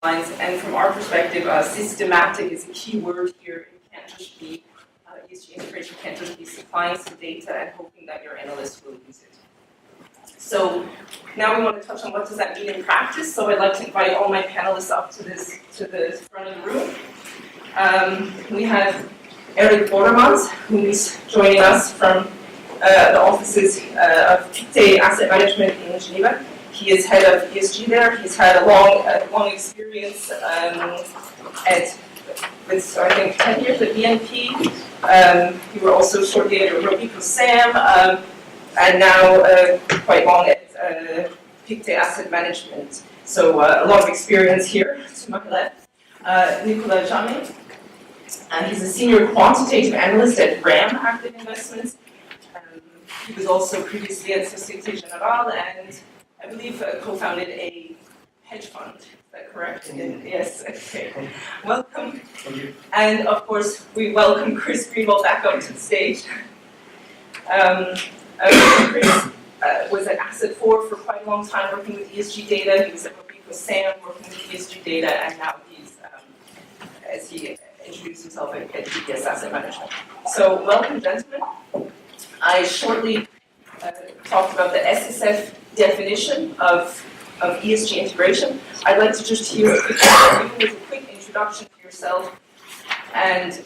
And from our perspective, systematic is a key word here. It can't just be ESG integration, can't just be supplying some data and hoping that your analysts will use it. So now we want to touch on what does that mean in practice. So I'd like to invite all my panelists up to the front of the room. We have Eric Bordermans, who is joining us from the offices of Pictet Asset Management in Geneva. He is head of ESG there. He's had a long experience with, I think, 10 years at BNP. You were also shortly at Robico Sam, and now quite long at Pictet Asset Management. So a lot of experience here to my left. Nicolas Jamet. He's a senior quantitative analyst at RAM Active Investments. He was also previously at Societe Generale and I believe co-founded a hedge fund. Is that correct? Yes. Okay. Welcome. Thank you. And of course, we welcome Chris Greenwald back up to the stage. Chris was at Asset4 for quite a long time working with ESG data. He was at Robico Sam working with ESG data, and now he's, as he introduced himself, at GPS Asset Management. So, welcome, gentlemen. I shortly talked about the SSF definition of ESG integration. I'd like to just hear with a quick introduction to yourself and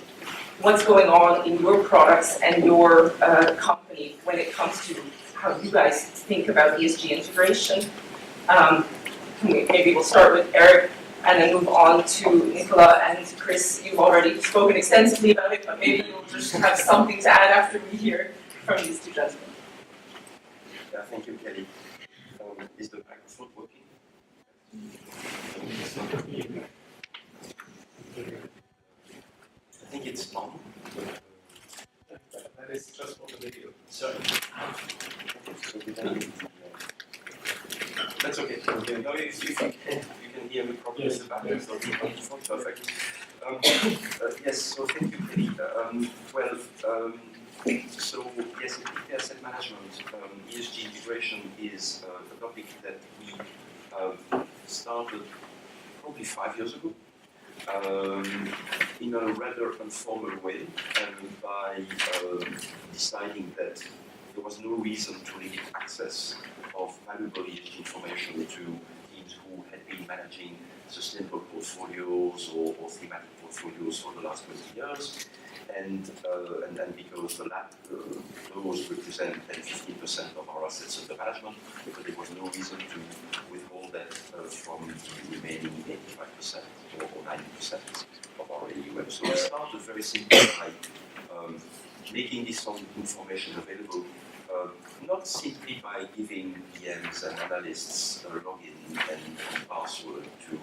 what's going on in your products and your company when it comes to how you guys think about ESG integration. Maybe we'll start with Eric and then move on to Nicola and Chris. You've already spoken extensively about it, but maybe you'll just have something to add after we hear from these two gentlemen. Yeah, thank you, Kelly. Is the microphone working? I think it's on. That is just for the video. Sorry. That's okay. No, you can hear me properly. Yes. The battery is not perfect. Yes, so thank you, Kelly. So yes, in Pictet Asset Management, ESG integration is a topic that we started probably 5 years ago in a rather informal way, and by deciding that there was no reason to limit access of valuable ESG information to teams who had been managing sustainable portfolios or thematic portfolios for the last 20 years. And because those represent 10-15% of our assets under management, but there was no reason to withhold that from the remaining 85% or 90% of our AUM. So we started very simply by making this information available, not simply by giving PMs and analysts a login and password to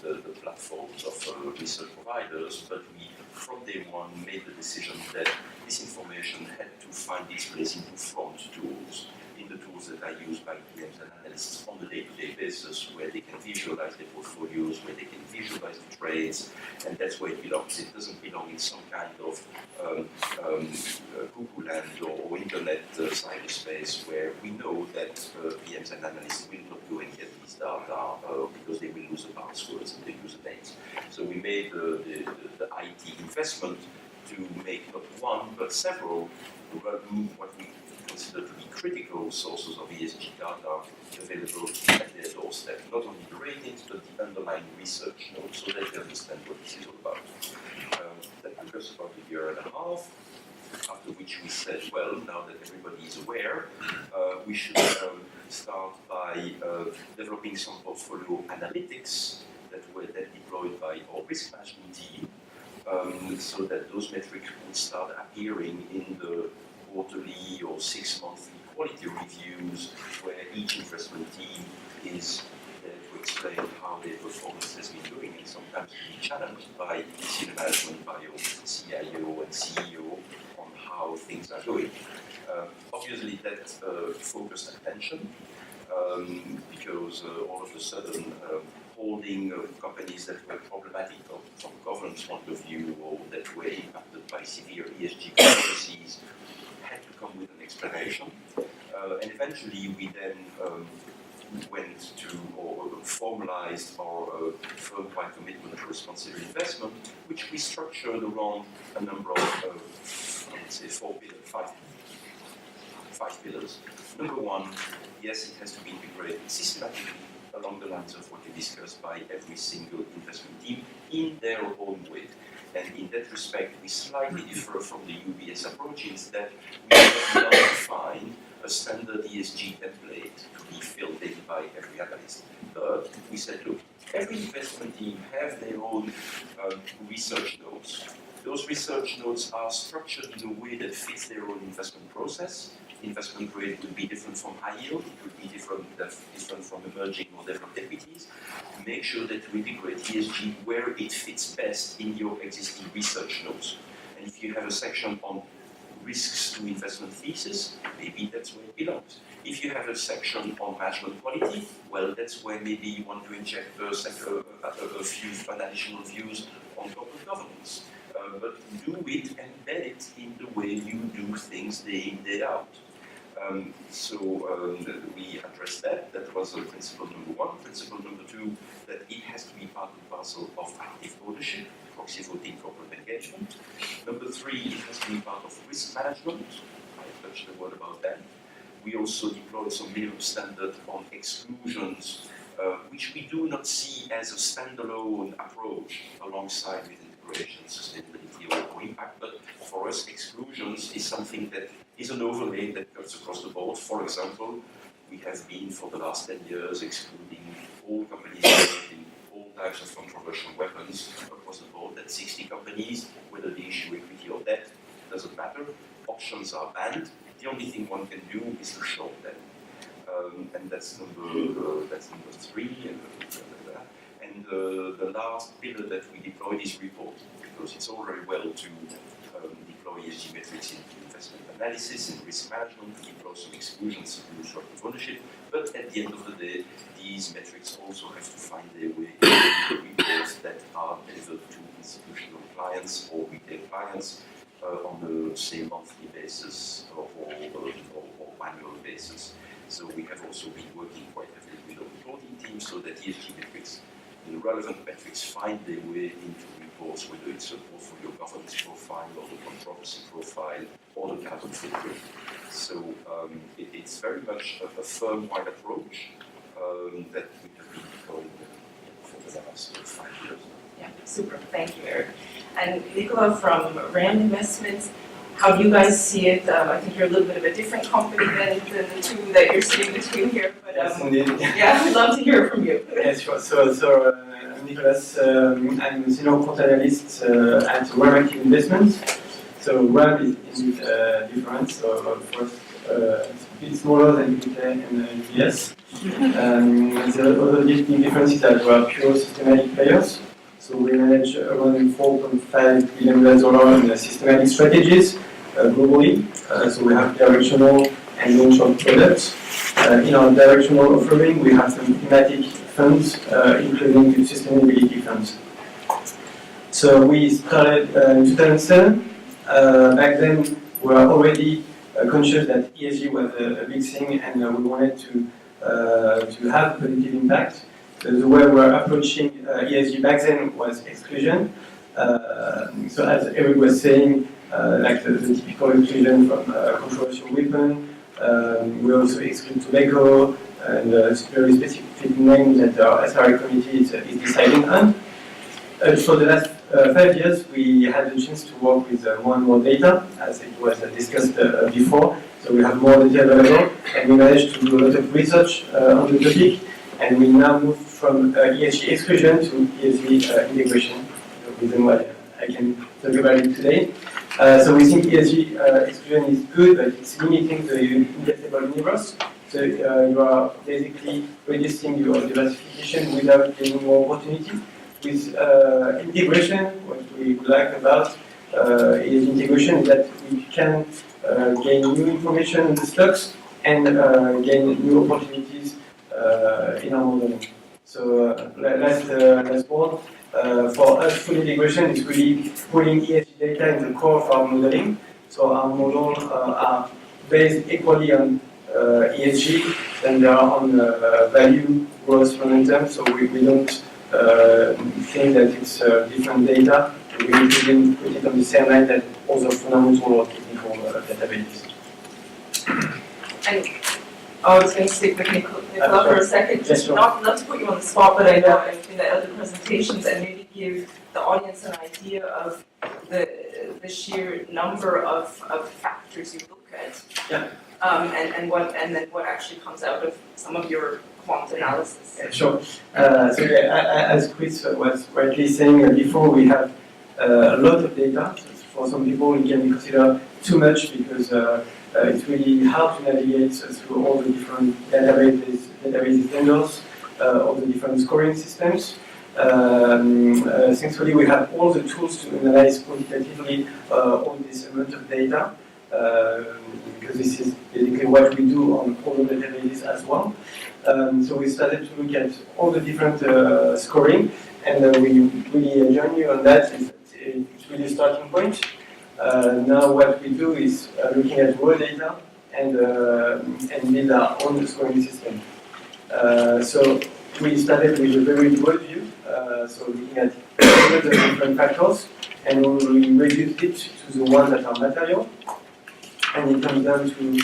the platforms of research providers, but we, from day one, made the decision that this information had to find its place in the front tools, in the tools that are used by PMs and analysts on a day-to-day basis, where they can visualize their portfolios, where they can visualize the trades, and that's where it belongs. It doesn't belong in some kind of Google land or internet cyberspace where we know that PMs and analysts will not go and get these data because they will lose the passwords and the usernames. So we made the IT investment to make not one but several what we consider to be critical sources of ESG data available at their doorstep. Not only the ratings, but the underlying research notes, so that they understand what this is all about. That took us about a year and a half, after which we said, well, now that everybody is aware, we should start by developing some portfolio analytics that were then deployed by our risk management team, so that those metrics would start appearing in the quarterly or 6-monthly quality reviews, where each investment team is there to explain how their performance has been doing, and sometimes be challenged by senior management, by your CIO and CEO on how things are going. Obviously, that focused attention because all of a sudden holding companies that were problematic from a governance point of view or that were impacted by severe ESG policies had to come with an explanation. And eventually we then went to or formalized our firm-wide commitment to responsible investment, which we structured around a number of, I would say, five pillars. Number one, yes, it has to be integrated systematically along the lines of what we discussed by every single investment team in their own way. And in that respect, we slightly differ from the UBS approach in that we have not defined a standard ESG template to be filled in by every analyst. But we said, look, every investment team have their own research notes. Those research notes are structured in a way that fits their own investment process. Investment grade would be different from high yield, it would be different from emerging or developed equities. Make sure that you integrate ESG where it fits best in your existing research notes. And if you have a section on risks to investment thesis, maybe that's where it belongs. If you have a section on management quality, well, that's where maybe you want to inject a few additional views on corporate governance. But do it, embed it in the way you do things day in, day out. We addressed that. That was principle number one. Principle number two, that it has to be part and parcel of active ownership, proxy voting, corporate engagement. Number three, it has to be part of risk management. I touched a word about that. We also deployed some minimum standard on exclusions, which we do not see as a standalone approach alongside with integration, sustainability, or impact. But for us, exclusions is something that is an overlay that cuts across the board. For example, we have been for the last 10 years excluding all companies in all types of controversial weapons across the board. That's 60 companies, whether they issue equity or debt, doesn't matter. Options are banned. The only thing one can do is to short them. And that's number three. And the last pillar that we deployed is reporting, because it's all very well to deploy ESG metrics into investment analysis and risk management, to deploy some exclusions to structure of ownership, but at the end of the day, these metrics also have to find their way into reports that are delivered to institutional clients or retail clients on the same monthly basis or annual basis. So we have also been working quite heavily with our reporting team so that ESG metrics, the relevant metrics, find their way into reports, whether it's a portfolio governance profile or the controversy profile or the carbon footprint. So it's very much a firm-wide approach that we have been deploying for the last 5 years. Yeah, super. Thank you, Eric. And Nicola from Rand Investments, how do you guys see it? I think you're a little bit of a different company than the two that you're sitting between here. But, yes, indeed. Yeah, we'd love to hear from you. Yes, sure. So I'm Nicolas. I'm a senior quant analyst at Rand Investments. So Rand is different. So first, it's a bit smaller than UK and UBS. The other big difference is that we are pure systematic players. So we manage around $4.5 billion in systematic strategies globally. So we have directional and long-short products. In our directional offering, we have some thematic funds, including sustainability funds. So we started in 2007. Back then, we were already conscious that ESG was a big thing, and we wanted to have positive impact. So the way we were approaching ESG back then was exclusion. So as Eric was saying, like the typical exclusion from controversial weapon, we also exclude tobacco and very specific names that our SRI committee is deciding on. For the last 5 years, we had the chance to work with more and more data, as it was discussed before. So we have more data available, and we managed to do a lot of research on the topic. And we now move from ESG exclusion to ESG integration, the reason why I can talk about it today. So we think ESG exclusion is good, but it's limiting the investable universe. So you are basically reducing your diversification without gaining more opportunity. With integration, what we like about ESG integration is that we can gain new information on the stocks and gain new opportunities in our modeling. So last board, for us, full integration is really putting ESG data in the core of our modeling. So our models are based equally on ESG then they are on value growth momentum, so we don't think that it's different data. We need to put it on the same line that other fundamental or technical databases. And I was going to stick with Nicola for a second, Yes, just sure. not to put you on the spot, but I know I've been at other presentations, and maybe give the audience an idea of the sheer number of factors you look at. Yeah. And then what actually comes out of some of your quant analysis. Yeah, sure. As Chris was rightly saying before, we have a lot of data. So for some people, it can be considered too much because it's really hard to navigate through all the different database vendors, all the different scoring systems. Thankfully, we have all the tools to analyze quantitatively all this amount of data, because this is basically what we do on all the databases as well. So we started to look at all the different scoring, and we really join you on that. It's really a starting point. Now what we do is looking at raw data and build our own scoring system. So we started with a very broad view, so looking at all the different factors, and we reduced it to the ones that are material, and it comes down to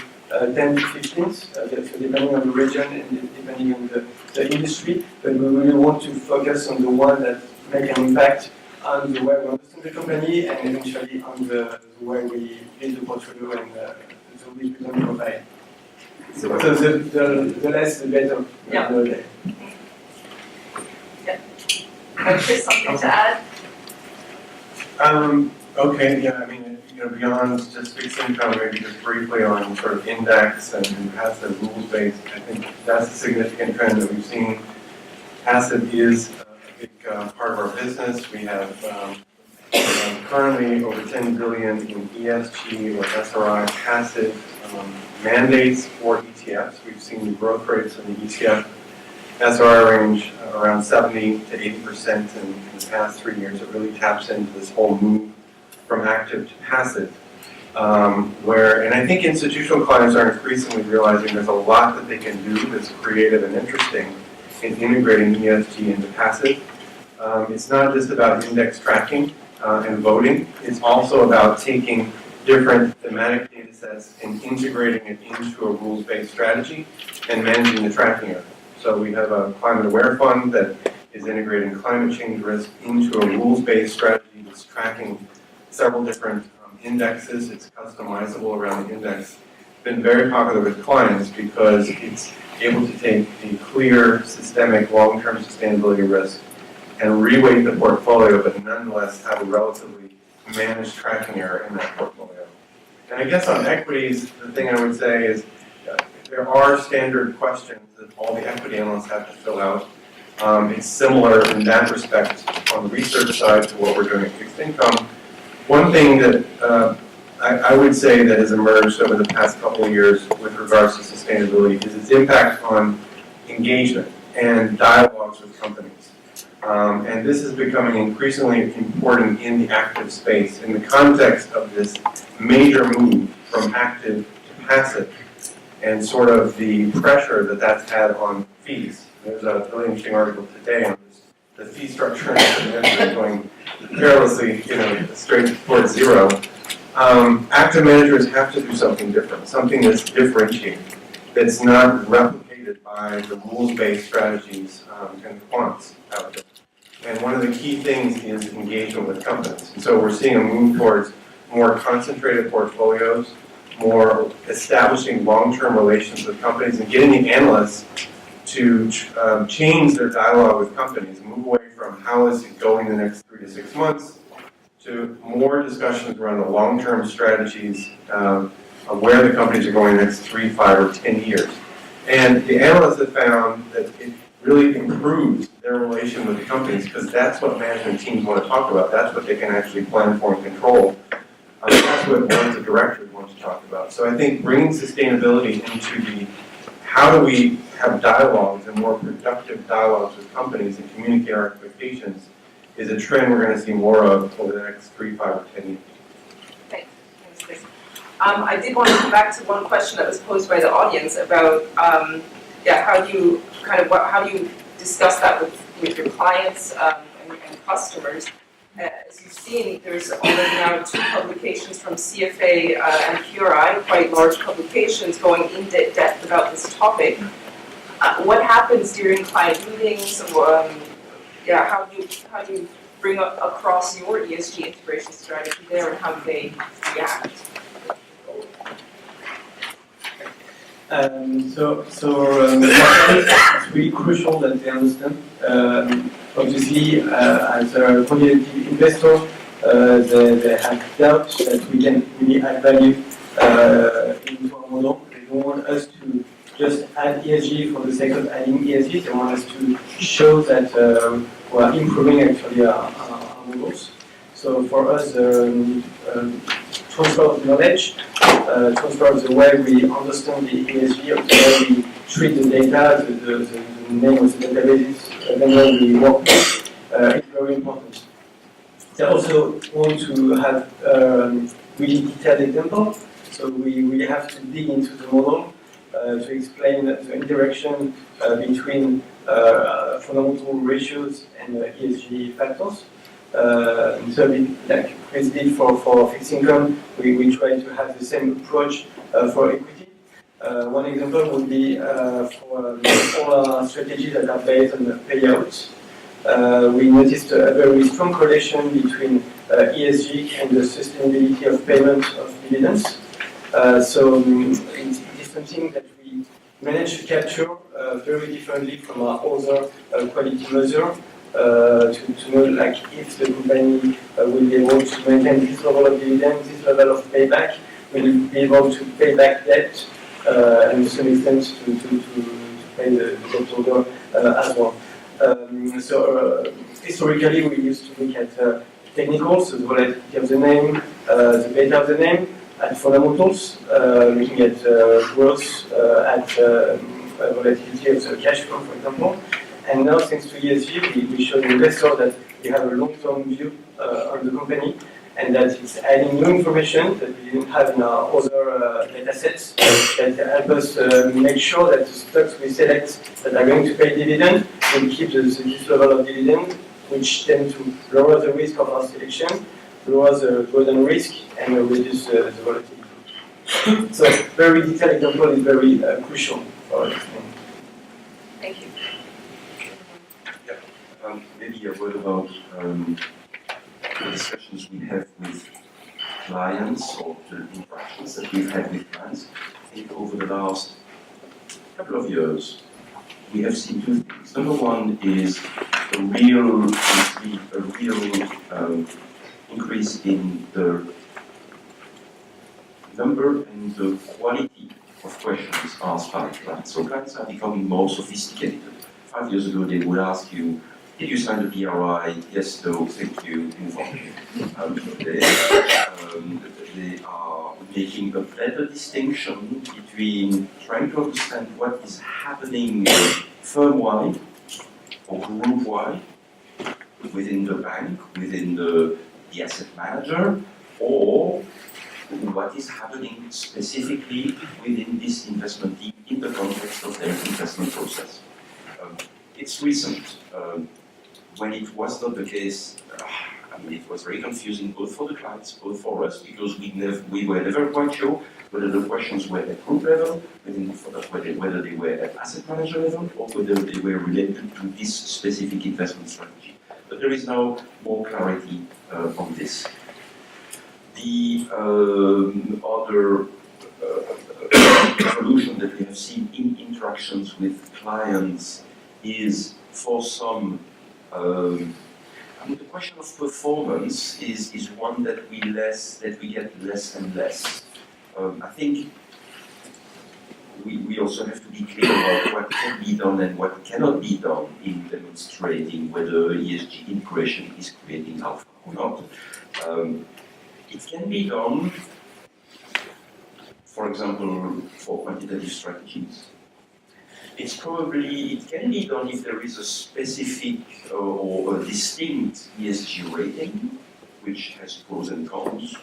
10 to 15, so depending on the region and depending on the industry, but we really want to focus on the ones that make an impact on the way we understand the company and eventually on the way we build the portfolio and the risk profile. So the less, the better. Yeah. Yeah. Chris, something to add? Okay, yeah, I mean, beyond just fixed income, maybe just briefly on sort of index and passive rules-based, I think that's a significant trend that we've seen. Passive is a big part of our business. We have currently over 10 billion in ESG or SRI passive mandates for ETFs. We've seen the growth rates in the ETF SRI range around 70 to 80% in the past 3 years. It really taps into this whole move from active to passive, and I think institutional clients are increasingly realizing there's a lot that they can do that's creative and interesting in integrating ESG into passive. It's not just about index tracking and voting, it's also about taking different thematic data sets and integrating it into a rules-based strategy and managing the tracking of it. So we have a climate aware fund that is integrating climate change risk into a rules-based strategy that's tracking several different indexes. It's customizable around the index. It's been very popular with clients because it's able to take a clear, systemic, long-term sustainability risk and reweight the portfolio, but nonetheless have a relatively managed tracking error in that portfolio. And I guess on equities, the thing I would say is there are standard questions that all the equity analysts have to fill out. It's similar in that respect on the research side to what we're doing in fixed income. One thing that I would say that has emerged over the past couple of years with regards to sustainability is its impact on engagement and dialogues with companies. And this is becoming increasingly important in the active space in the context of this major move from active to passive and sort of the pressure that that's had on fees. There's a really interesting article today on this, the fee structure and going carelessly, straight towards zero. Active managers have to do something different, something that's differentiated, that's not replicated by the rules-based strategies and quants out there. And one of the key things is engagement with companies. And so we're seeing a move towards more concentrated portfolios, more establishing long-term relations with companies, and getting the analysts to change their dialogue with companies, move away from how is it going the next 3 to 6 months, to more discussions around the long-term strategies of where the companies are going the next 3, 5, or 10 years. And the analysts have found that it really improves their relation with the companies because that's what management teams want to talk about. That's what they can actually plan for and control. That's what boards of directors want to talk about. So I think bringing sustainability into the how do we have dialogues and more productive dialogues with companies and communicate our expectations is a trend we're going to see more of over the next 3, 5, or 10 years. Thanks, Chris. I did want to come back to one question that was posed by the audience about how do you how do you discuss that with your clients and customers? As you've seen, there's already now 2 publications from CFA and PRI, quite large publications going in depth about this topic. What happens during client meetings? How do you bring across your ESG integration strategy there, and how do they react? It's really crucial that they understand. Obviously, as a quantitative investor, they have doubts that we can really add value into our model. They don't want us to just add ESG for the sake of adding ESG. They want us to show that we are improving actually our models. So for us, transfer of knowledge, transfer of the way we understand the ESG, of the way we treat the data, the name of the databases, the way we work with, is very important. They also want to have really detailed example, so we have to dig into the model to explain the interaction between fundamental ratios and ESG factors. So like Chris did for fixed income, we try to have the same approach for equity. One example would be for all our strategies that are based on the payouts. We noticed a very strong correlation between ESG and the sustainability of payment of dividends. So it is something that we manage to capture very differently from our other quality measure. To know like if the company will be able to maintain this level of dividend, this level of payback, will be able to pay back debt, and to some extent to pay the debt holder as well. Historically, we used to look at technicals, so the volatility of the name, the beta of the name, at fundamentals, looking at growth, at volatility of the cash flow, for example. And now, thanks to ESG, we show the investor that we have a long-term view on the company, and that it's adding new information that we didn't have in our other data sets that help us make sure that the stocks we select that are going to pay dividend will keep this level of dividend, which tend to lower the risk of our selection, lower the burden risk, and reduce the volatility. So, very detailed example is very crucial for us. Thank you. Maybe a word about the discussions we have with clients or the interactions that we've had with clients. I think over the last couple of years, we have seen 2 things. Number one is a real increase in the number and the quality of questions asked by clients. So clients are becoming more sophisticated. 5 years ago, they would ask you, did you sign the PRI? Yes, no, thank you, move on. They are making a better distinction between trying to understand what is happening firm-wide or group-wide within the bank, within the asset manager, or what is happening specifically within this investment team in the context of their investment process. It's recent. When it was not the case, it was very confusing both for the clients, both for us, because we were never quite sure whether the questions were at group level, whether they were at asset manager level, or whether they were related to this specific investment strategy. But there is now more clarity on this. The other evolution that we have seen in interactions with clients is, for some, the question of performance is one that we get less and less. I think we also have to be clear about what can be done and what cannot be done in demonstrating whether ESG integration is creating alpha or not. It can be done, for example, for quantitative strategies. It can be done if there is a specific or a distinct ESG rating, which has pros and cons.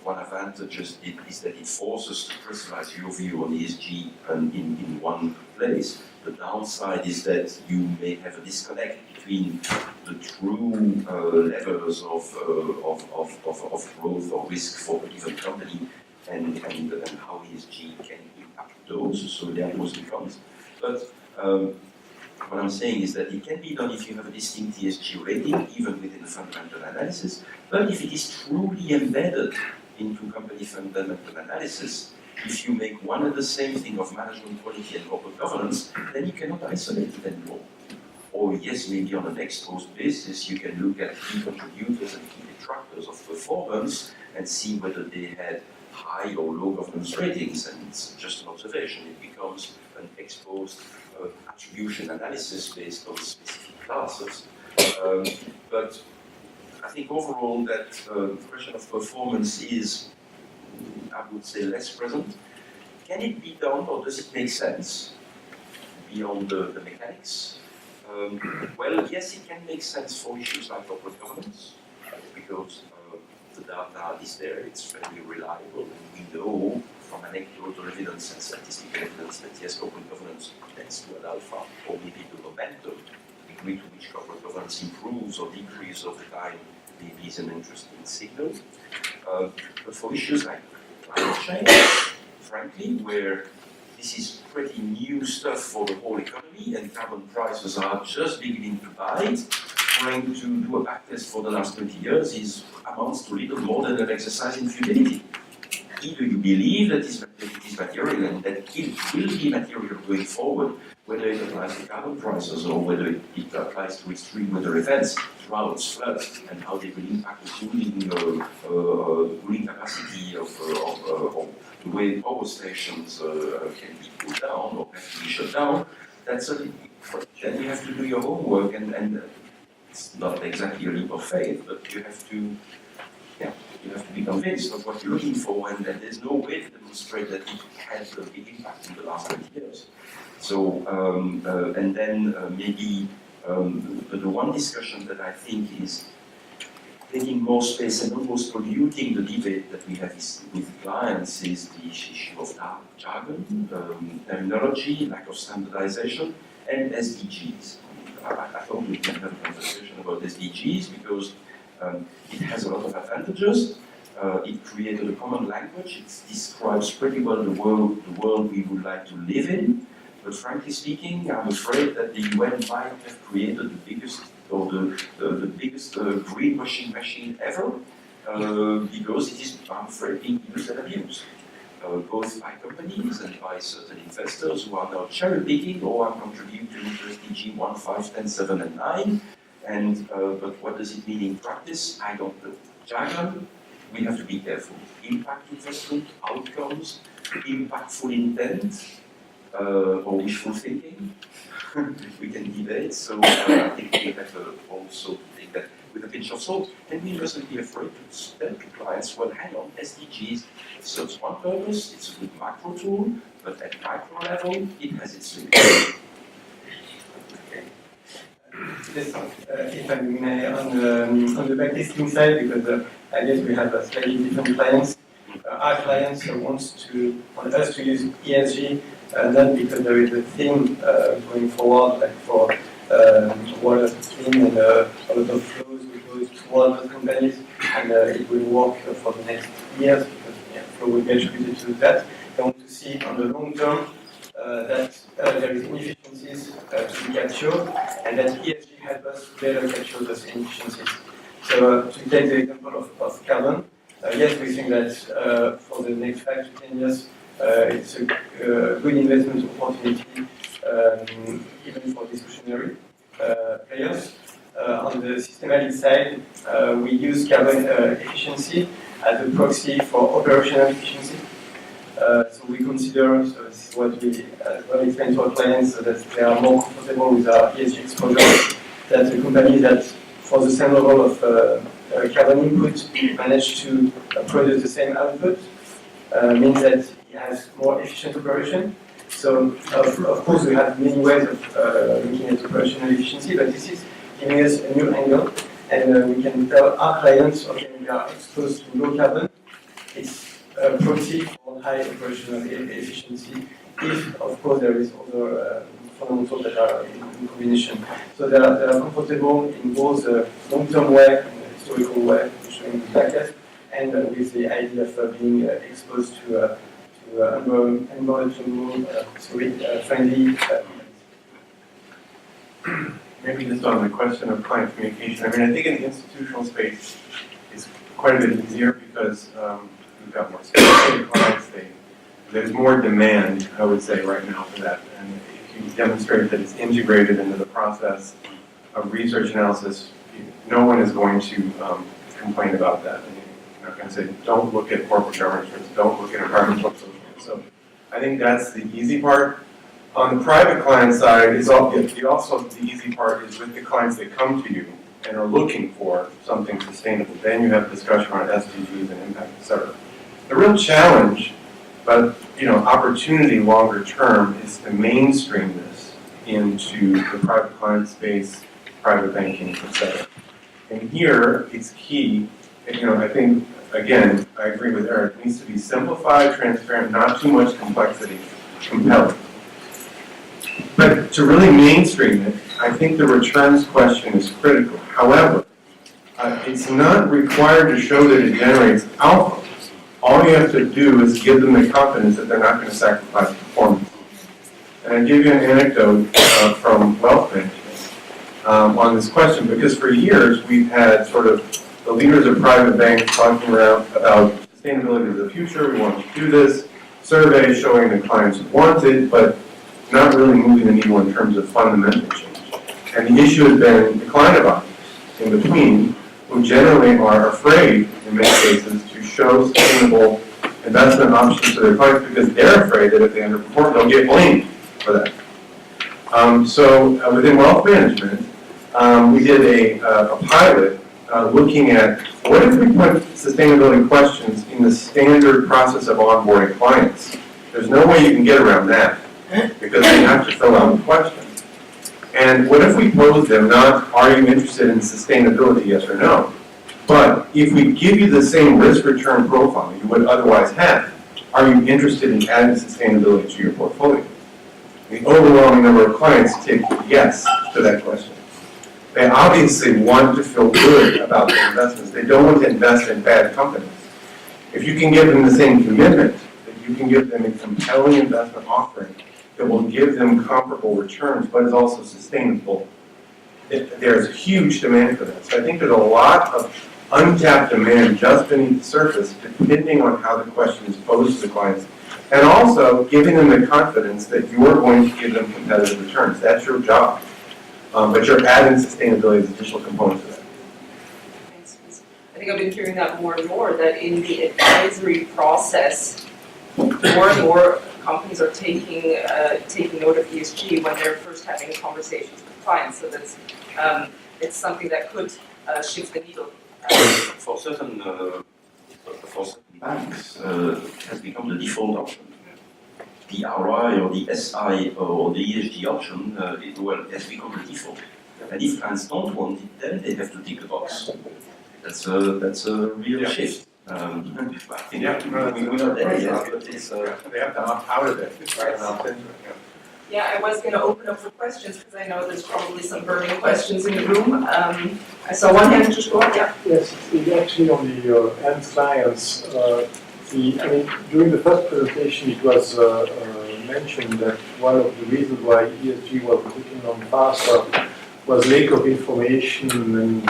one advantage is that it forces to crystallize your view on ESG in one place. The downside is that you may have a disconnect between the true levels of growth or risk for a given company and how ESG can impact those. So there are pros and cons. But what I'm saying is that it can be done if you have a distinct ESG rating, even within the fundamental analysis. But if it is truly embedded into company fundamental analysis, if you make one and the same thing of management quality and corporate governance, then you cannot isolate it anymore. Or yes, maybe on an exposed basis, you can look at key contributors and key detractors of performance and see whether they had high or low governance ratings, and it's just an observation. It becomes an exposed attribution analysis based on specific classes. But I think overall that the question of performance is, I would say, less present. Can it be done, or does it make sense beyond the mechanics? Well, yes, it can make sense for issues like corporate governance, because the data is there, it's fairly reliable, and we know from anecdotal evidence and statistical evidence that yes, corporate governance tends to add alpha, or maybe the momentum, the degree to which corporate governance improves or decreases over time, maybe is an interesting signal. But for issues like climate change, frankly, where this is pretty new stuff for the whole economy and carbon prices are just beginning to bite, trying to do a backtest for the last 20 years amounts to little more than an exercise in futility. Either you believe that it is material and that it will be material going forward, whether it applies to carbon prices or whether it applies to extreme weather events, droughts, floods, and how they will impact the cooling capacity of the way power stations can be put down or have to be shut down. Then you have to do your homework, and it's not exactly a leap of faith, but you have to be convinced of what you're looking for, and that there's no way to demonstrate that it had a big impact in the last 20 years. So, and then maybe the one discussion that I think is taking more space and almost polluting the debate that we have with clients is the issue of jargon, terminology, lack of standardization, and SDGs. I thought we can have a conversation about SDGs because it has a lot of advantages. It created a common language. It describes pretty well the world we would like to live in. But frankly speaking, I'm afraid that the UN might have created the biggest greenwashing machine ever, because it is, I'm afraid, being used and abused, both by companies and by certain investors who are now cherry picking or are contributing to SDG 1, 5, 10, 7, and 9. And but what does it mean in practice? I don't know. Jargon, we have to be careful. Impact investment, outcomes, impactful intent, or wishful thinking. We can debate, so I think we have also to take that with a pinch of salt. And we mustn't be afraid to tell to clients, well, hang on, SDGs serves one purpose, it's a good macro tool, but at micro level, it has its limits. Yes, if I may, on the backtesting side, because I guess we have slightly different clients. Our clients want us to use ESG, not because there is a theme going forward, like for water clean and a lot of flows will go toward those companies, and it will work for the next years because flow will be attributed to that. They want to see on the long term that there is inefficiencies to be captured, and that ESG helps us better capture those inefficiencies. So to take the example of carbon, yes, we think that for the next 5 to 10 years, it's a good investment opportunity, even for discretionary players. On the systematic side, we use carbon efficiency as a proxy for operational efficiency. So we consider, so this is what we explain to our clients, so that they are more comfortable with our ESG exposure, that the company that for the same level of carbon input manage to produce the same output means that it has more efficient operation. So of course we have many ways of looking at operational efficiency, but this is giving us a new angle, and we can tell our clients, okay, we are exposed to low carbon, it's a proxy for high operational efficiency if, of course, there is other fundamentals that are in combination. So they are comfortable in both the long-term way and the historical way, showing the backtest, and with the idea of being exposed to friendly. Maybe just on the question of client communication. I mean, I think in the institutional space, it's quite a bit easier because we've got more sophisticated clients. There's more demand, I would say, right now for that. And if you demonstrate that it's integrated into the process of research analysis, no one is going to complain about that. I mean, you're not going to say, don't look at corporate governance, don't look at environmental social. So I think that's the easy part. On the private client side, the easy part is with the clients that come to you and are looking for something sustainable. Then you have discussion around SDGs and impact, et cetera. The real challenge, but opportunity longer term, is to mainstream this into the private client space, private banking, et cetera. And here, it's key. I think, again, I agree with Eric. It needs to be simplified, transparent, not too much complexity, compelling. But to really mainstream it, I think the returns question is critical. However, it's not required to show that it generates alpha. All you have to do is give them the confidence that they're not going to sacrifice performance. And I give you an anecdote from wealth management on this question, because for years we've had sort of the leaders of private banks talking around about sustainability of the future. We want to do this. Surveys showing that clients want it, but not really moving the needle in terms of fundamental change. And the issue has been the client advisors in between, who generally are afraid, in many cases, to show sustainable investment options to their clients because they're afraid that if they underperform, they'll get blamed for that. So within wealth management, we did a pilot looking at what if we put sustainability questions in the standard process of onboarding clients. There's no way you can get around that, because they have to fill out the questions. And what if we pose them not, are you interested in sustainability, yes or no, but if we give you the same risk-return profile you would otherwise have, are you interested in adding sustainability to your portfolio? The overwhelming number of clients tick yes to that question. They obviously want to feel good about their investments. They don't want to invest in bad companies. If you can give them the same commitment, that you can give them a compelling investment offering that will give them comparable returns, but is also sustainable, there's huge demand for that. So I think there's a lot of untapped demand just beneath the surface, depending on how the question is posed to the clients, and also giving them the confidence that you're going to give them competitive returns. That's your job. But you're adding sustainability as an additional component to that. Thanks. I think I've been hearing that more and more, that in the advisory process, more and more companies are taking note of ESG when they're first having conversations with clients. So that's it's something that could shift the needle. For certain banks, has become the default option. The RI or the SI or the ESG option, has become the default. And if clients don't want it, then they have to tick the box. That's a real shift. I think we're not there yet, but it's... They have to opt out of it. Right. Yeah, I was going to open up for questions because I know there's probably some burning questions in the room. I saw one hand just go up, yeah. Yes, it's actually on the end clients. During the first presentation, it was mentioned that one of the reasons why ESG was taking on faster was lack of information and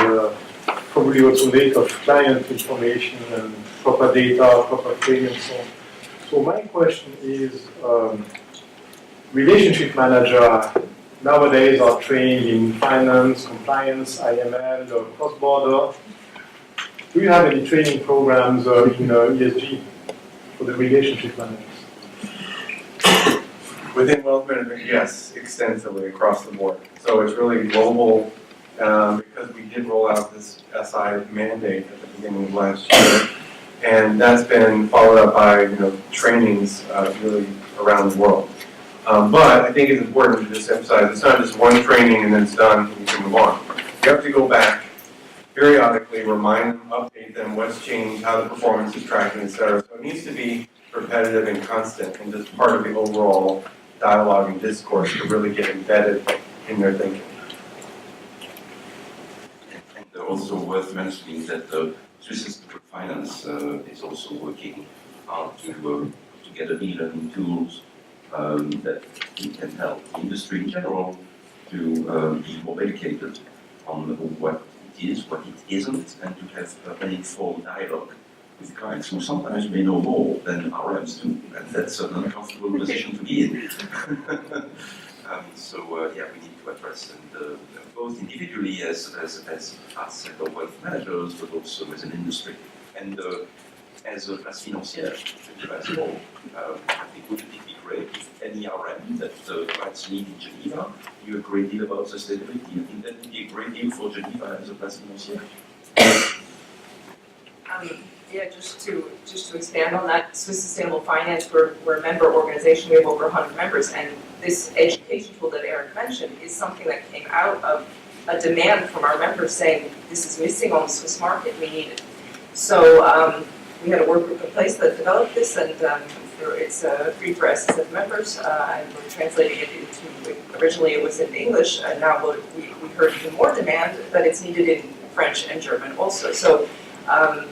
probably also lack of client information and proper data, proper training and so on. So my question is, relationship manager nowadays are trained in finance, compliance, IML, or cross-border. Do you have any training programs in ESG for the relationship managers? Within wealth management, yes, extensively across the board. So it's really global, because we did roll out this SI mandate at the beginning of last year, and that's been followed up by trainings really around the world. But I think it's important to just emphasize it's not just one training and then it's done and you can move on. You have to go back periodically remind them, update them, what's changed, how the performance is tracking, et cetera. So it needs to be repetitive and constant and just part of the overall dialogue and discourse to really get embedded in their thinking. And also worth mentioning that the Swiss Institute of Finance is also working hard to put together e-learning tools that can help the industry in general to be more educated on what it is, what it isn't, and to have an informed dialogue with clients who sometimes may know more than RMs do, and that's an uncomfortable position to be in. Yeah, we need to address and both individually as us and the wealth managers, but also as an industry. And as a class financière, as well, I think wouldn't it be great if any RM that clients need in Geneva knew a great deal about sustainability? I think that would be a great deal for Geneva as a class financière. Yeah, just to expand on that, Swiss Sustainable Finance, we're a member organization, we have over 100 members, and this education tool that Eric mentioned is something that came out of a demand from our members saying, this is missing on the Swiss market, we need it. So we had a work group in place that developed this, and it's free for SSF members, and we're translating it into, originally it was in English, and now we heard even more demand that it's needed in French and German also. So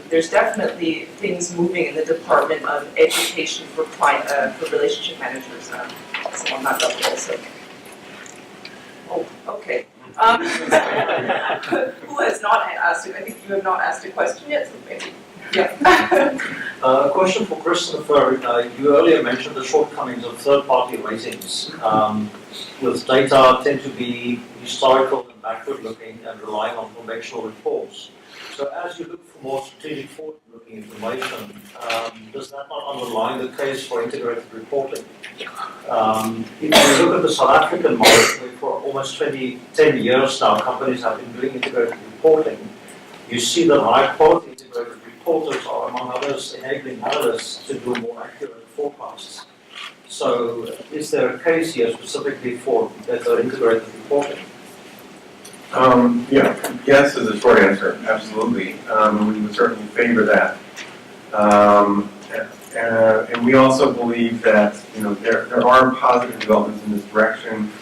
there's definitely things moving in the department of education for relationship managers. So on that level also. Oh, okay. Who has not asked? I think you have not asked a question yet. So maybe. Yeah. A question for Christopher. You earlier mentioned the shortcomings of third-party ratings. With data tend to be historical and backward-looking and relying on conventional reports. So as you look for more strategic forward-looking information, does that not underline the case for integrated reporting? If you look at the South African market, where for almost 10 years now, companies have been doing integrated reporting, you see that high-quality integrated reporters are, among others, enabling analysts to do more accurate forecasts. So is there a case here specifically for better integrated reporting? Yes is the short answer, absolutely. We would certainly favor that. And we also believe that there are positive developments in this direction.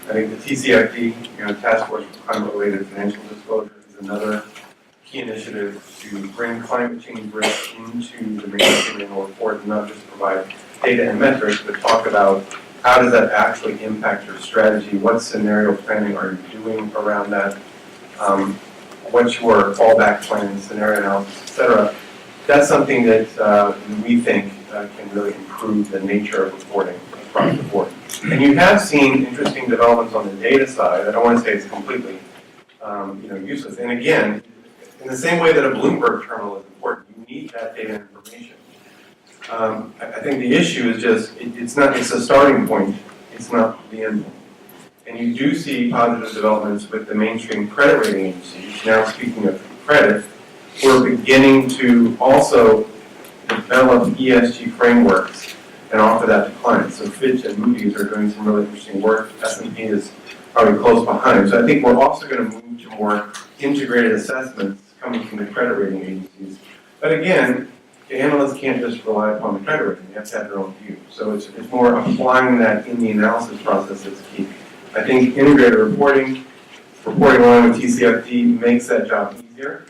I think the TCFD, Task Force for Climate-Related Financial Disclosure, is another key initiative to bring climate change risk into the mainstream annual report and not just provide data and metrics, but talk about how does that actually impact your strategy? What scenario planning are you doing around that? What's your fallback plan, scenario analysis, et cetera? That's something that we think can really improve the nature of reporting across the board. And you have seen interesting developments on the data side. I don't want to say it's completely useless. And again, in the same way that a Bloomberg terminal is important, you need that data and information. I think the issue is just, it's a starting point, it's not the end point. And you do see positive developments with the mainstream credit rating agencies. Now speaking of credit, we're beginning to also develop ESG frameworks and offer that to clients. So Fitch and Moody's are doing some really interesting work. S&P is probably close behind. So I think we're also going to move to more integrated assessments coming from the credit rating agencies. But again, the analysts can't just rely upon the credit rating, they have to have their own view. So it's more applying that in the analysis process that's key. I think integrated reporting along with TCFD makes that job easier.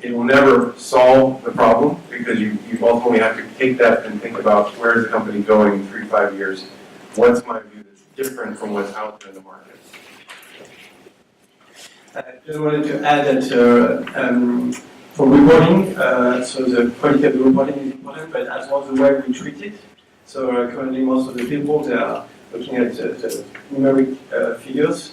It will never solve the problem because you ultimately have to take that and think about where is the company going in 3 to 5 years. What's my view that's different from what's out there in the market? I just wanted to add that for reporting, so the quality of the reporting is important, but as well the way we treat it. So currently most of the people, they are looking at the numeric figures,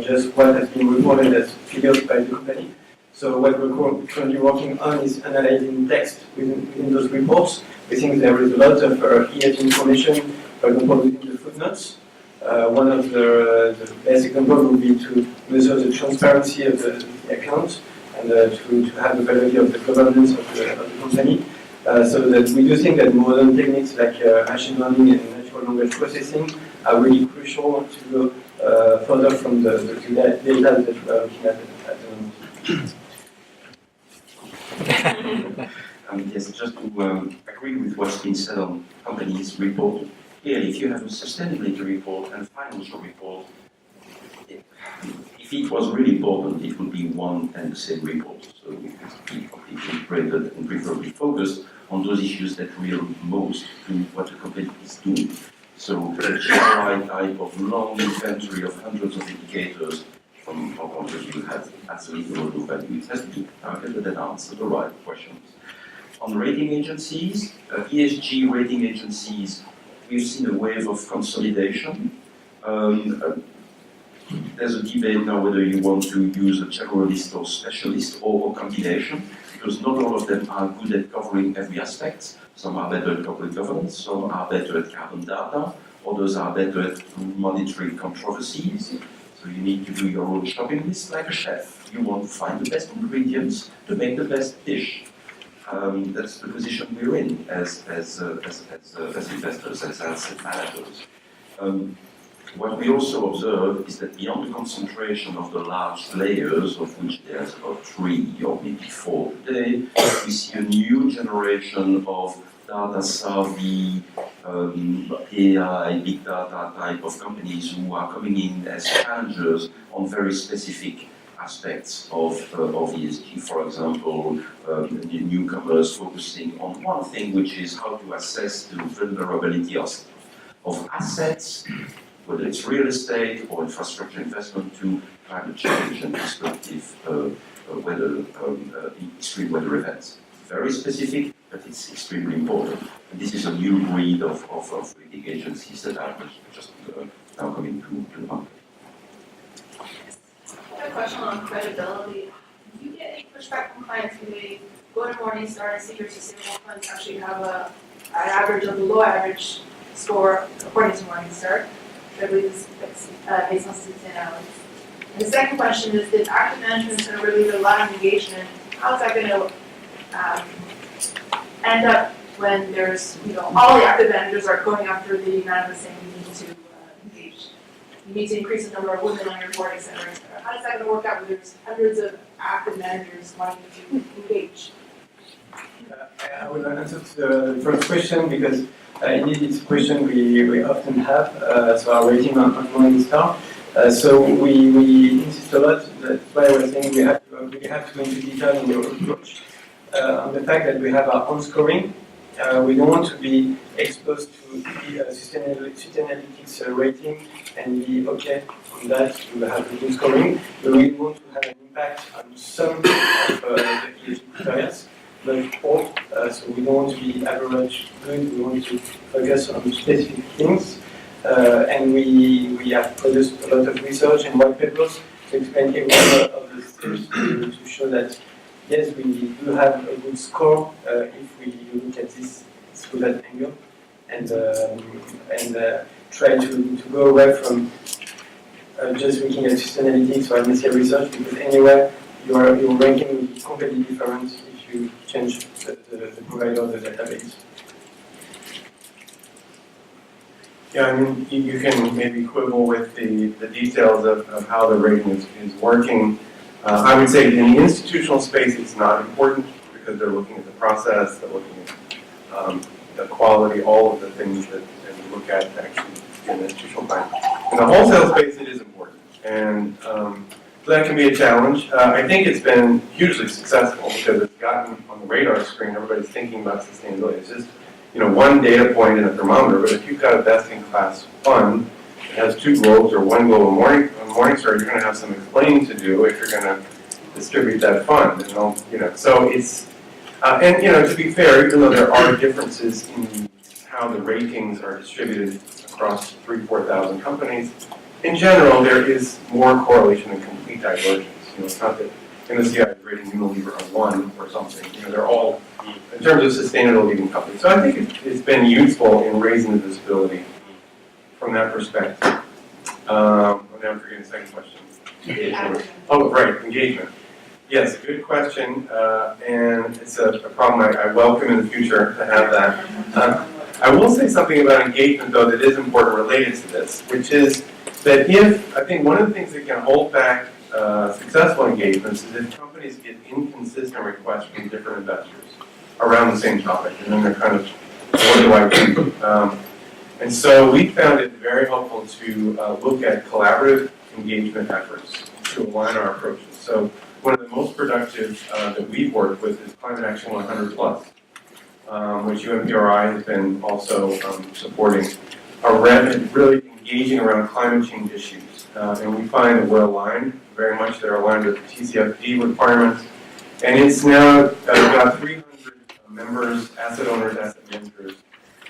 just what has been reported as figures by the company. So what we're currently working on is analyzing text within those reports. We think there is a lot of ESG information, for example, within the footnotes. One of the best examples would be to measure the transparency of the account and to have the value of the governance of the company. So that we do think that modern techniques like machine learning and natural language processing are really crucial to go further from the data that we are looking at the moment. Yes, just to agree with what's been said on companies' report. Clearly, if you have a sustainability report and a financial report, if it was really important, it would be one and the same report. So it would be completely integrated and preferably focused on those issues that relate most to what the company is doing. So a GRI type of long inventory of hundreds of indicators from our point of view has absolutely no value. It has to be targeted and answer the right questions. On rating agencies, ESG rating agencies, we've seen a wave of consolidation. There's a debate now whether you want to use a generalist or specialist or a combination, because not all of them are good at covering every aspect. Some are better at corporate governance, some are better at carbon data, others are better at monitoring controversies. So you need to do your own shopping list like a chef. You want to find the best ingredients to make the best dish. That's the position we're in as investors, as asset managers. What we also observe is that beyond the concentration of the large players, of which there's about 3 or maybe 4 today, we see a new generation of data savvy, AI, big data type of companies who are coming in as challengers on very specific aspects of ESG. For example, the newcomers focusing on one thing, which is how to assess the vulnerability of assets, whether it's real estate or infrastructure investment, to climate change and destructive extreme weather events. Very specific, but it's extremely important. And this is a new breed of rating agencies that are just now coming to the market. I have a question on credibility. Do you get any pushback from clients when they go to Morningstar and see your sustainable funds actually have an average or below average score according to Morningstar, which I believe is based on Sustainalytics? And the second question is, if active management is going to really do a lot of engagement, how is that going to end up when there's, all the active managers are going after the amount of saying you need to engage? You need to increase the number of women on your board, et cetera, et cetera. How is that going to work out when there's hundreds of active managers wanting to engage? I will answer to the first question because indeed it's a question we often have. So our rating on Morningstar. So we insist a lot. That's why we're saying we have to go into detail in your approach. On the fact that we have our own scoring, we don't want to be exposed to the Sustainalytics rating and be okay on that to have a good scoring. We really want to have an impact on some of the ESG criteria, but all. So we don't want to be average good. We want to focus on specific things, and we have produced a lot of research and white papers to explain every one of the steps to show that. Yes, we do have a good score if we look at this through that angle, and try to go away from just looking at Sustainalytics or MSCI research, because anyway your ranking will be completely different if you change the provider of the database. Yeah, I mean, you can maybe quibble with the details of how the rating is working. I would say in the institutional space, it's not important because they're looking at the process, they're looking at the quality, all of the things that we look at actually in the institutional client. In the wholesale space, it is important, and so that can be a challenge. I think it's been hugely successful because it's gotten on the radar screen. Everybody's thinking about sustainability. It's just one data point in a thermometer, but if you've got a best-in-class fund that has 2 globes or 1 globe on Morningstar, you're going to have some explaining to do if you're going to distribute that fund. And so it's and to be fair, even though there are differences in how the ratings are distributed across 3,000-4,000 companies, in general there is more correlation and complete divergence. It's not that MSCI is rating Unilever a 1 or something. They're all in terms of sustainability in companies. So I think it's been useful in raising the visibility from that perspective. Now I'm forgetting the second question. Oh, right, engagement. Yes, good question, and it's a problem I welcome in the future to have that. I will say something about engagement, though, that is important related to this, which is that I think one of the things that can hold back successful engagements is if companies get inconsistent requests from different investors around the same topic, and then they're kind of, what do I do? And so we found it very helpful to look at collaborative engagement efforts to align our approaches. So one of the most productive that we've worked with is Climate Action 100 Plus, which UNPRI has been also supporting, really engaging around climate change issues. And we find that we're aligned, very much they're aligned with the TCFD requirements. And it's now got 300 members, asset owners, asset managers.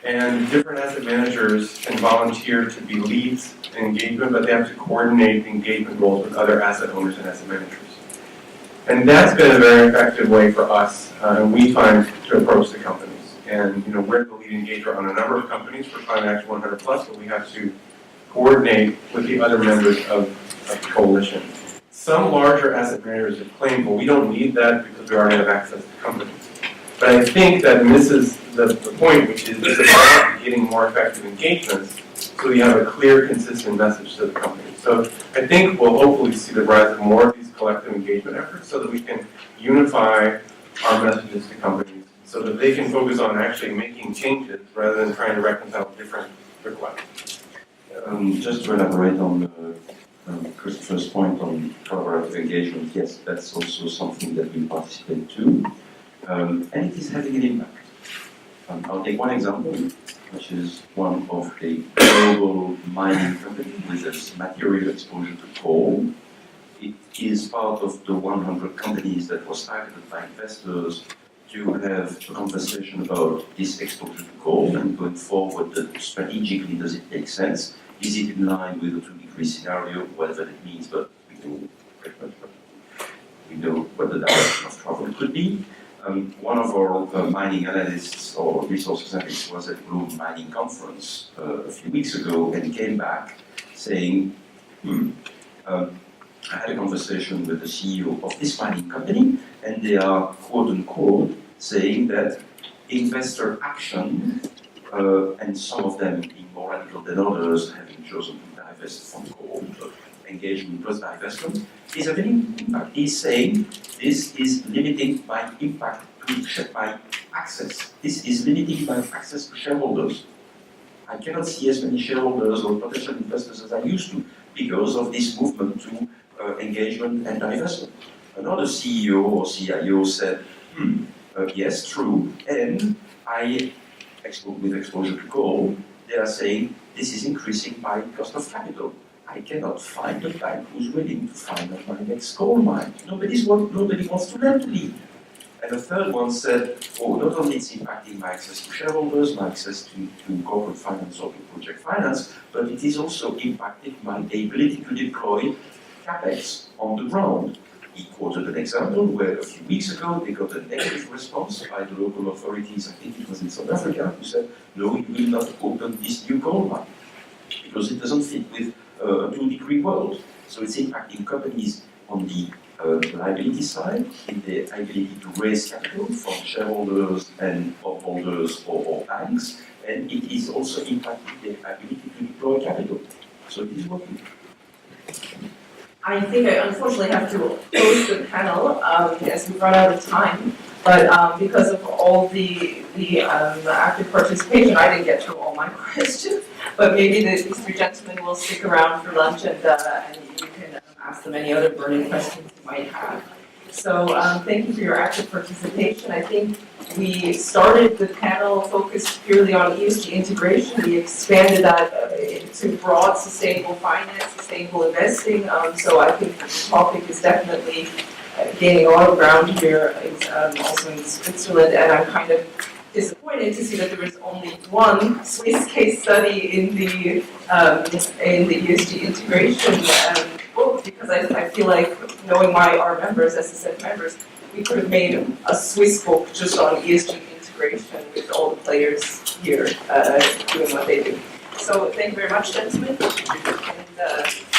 And different asset managers can volunteer to be leads in engagement, but they have to coordinate engagement goals with other asset owners and asset managers. And that's been a very effective way for us, and we find, to approach the companies. And we're the lead engager on a number of companies for Climate Action 100 Plus, but we have to coordinate with the other members of the coalition. Some larger asset managers have claimed, well, we don't need that because we already have access to companies. But I think that misses the point, which is it's about getting more effective engagements so you have a clear, consistent message to the company. So I think we'll hopefully see the rise of more of these collective engagement efforts so that we can unify our messages to companies so that they can focus on actually making changes rather than trying to reconcile different requests. Just to elaborate on Christopher's point on collaborative engagement, yes, that's also something that we participate to, and it is having an impact. I'll take one example, which is one of a global mining company with a material exposure to coal. It is part of the 100 companies that was targeted by investors to have a conversation about this exposure to coal and going forward, strategically, does it make sense? Is it in line with the 2-degree scenario, whatever it means, but we know what the direction of travel could be. One of our mining analysts or resources analysts was at the Global Mining Conference a few weeks ago and came back saying, I had a conversation with the CEO of this mining company, and they are, quote unquote, saying that investor action, and some of them being more radical than others, having chosen to divest from coal, engagement plus divestment, is having impact. He's saying this is limiting my impact to my access. This is limiting my access to shareholders. I cannot see as many shareholders or potential investors as I used to because of this movement to engagement and divestment. Another CEO or CIO said, yes, true, and with exposure to coal, they are saying this is increasing my cost of capital. I cannot find a bank who's willing to finance my next coal mine. Nobody wants to lend to me. And the third one said, oh, not only it's impacting my access to shareholders, my access to corporate finance or to project finance, but it is also impacting my ability to deploy CapEx on the ground. He quoted an example where a few weeks ago they got a negative response by the local authorities, I think it was in South Africa, who said, no, you will not open this new coal mine because it doesn't fit with a 2-degree world. So it's impacting companies on the liability side, in the ability to raise capital from shareholders and bondholders or banks, and it is also impacting the ability to deploy capital. So it is working. I think I unfortunately have to close the panel as we've run out of time. But because of all the active participation, I didn't get through all my questions. But maybe these 3 gentlemen will stick around for lunch and you can ask them any other burning questions you might have. So thank you for your active participation. I think we started the panel focused purely on ESG integration. We expanded that to broad sustainable finance, sustainable investing. So I think the topic is definitely gaining a lot of ground here, also in Switzerland, and I'm kind of disappointed to see that there is only one Swiss case study in the ESG integration book, because I feel like, knowing our members, SSF members, we could have made a Swiss book just on ESG integration with all the players here doing what they do. So thank you very much, gentlemen, and